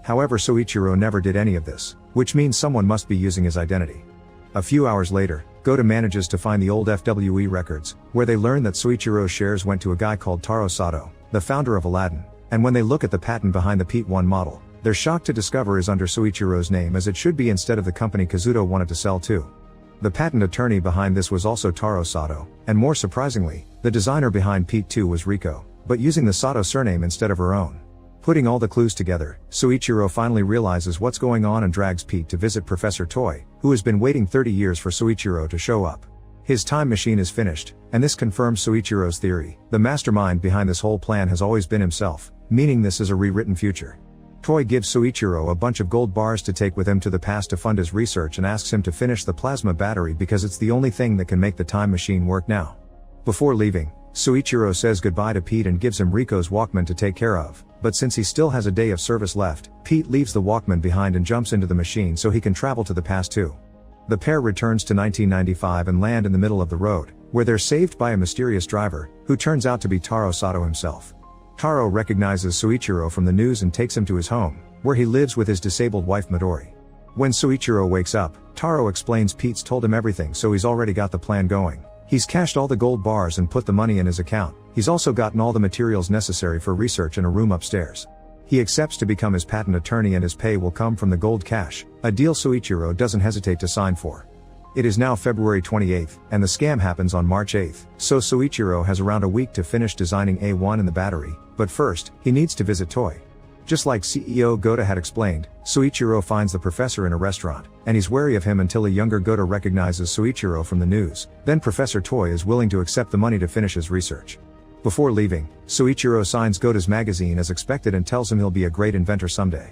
However, Soichiro never did any of this, which means someone must be using his identity. A few hours later, Goda manages to find the old FWE records, where they learn that Soichiro's shares went to a guy called Taro Sato, the founder of Aladdin, and when they look at the patent behind the Pete 1 model, they're shocked to discover is under Soichiro's name as it should be instead of the company Kazuto wanted to sell to. The patent attorney behind this was also Taro Sato, and more surprisingly, the designer behind Pete 2 was Riko, but using the Sato surname instead of her own. Putting all the clues together, Soichiro finally realizes what's going on and drags Pete to visit Professor Toy, who has been waiting 30 years for Soichiro to show up. His time machine is finished, and this confirms Soichiro's theory. The mastermind behind this whole plan has always been himself, meaning this is a rewritten future. Toy gives Soichiro a bunch of gold bars to take with him to the past to fund his research and asks him to finish the plasma battery because it's the only thing that can make the time machine work now. Before leaving, Soichiro says goodbye to Pete and gives him Riko's Walkman to take care of, but since he still has a day of service left, Pete leaves the Walkman behind and jumps into the machine so he can travel to the past too. The pair returns to 1995 and land in the middle of the road, where they're saved by a mysterious driver, who turns out to be Taro Sato himself. Taro recognizes Soichiro from the news and takes him to his home, where he lives with his disabled wife Midori. When Soichiro wakes up, Taro explains Pete's told him everything, so he's already got the plan going. He's cashed all the gold bars and put the money in his account. He's also gotten all the materials necessary for research in a room upstairs. He accepts to become his patent attorney and his pay will come from the gold cash, a deal Soichiro doesn't hesitate to sign for. It is now February 28th, and the scam happens on March 8th, so Soichiro has around a week to finish designing A1 in the battery, but first, he needs to visit Toy. Just like CEO Goda had explained, Soichiro finds the professor in a restaurant, and he's wary of him until a younger Goda recognizes Soichiro from the news. Then Professor Toy is willing to accept the money to finish his research. Before leaving, Soichiro signs Goda's magazine as expected and tells him he'll be a great inventor someday.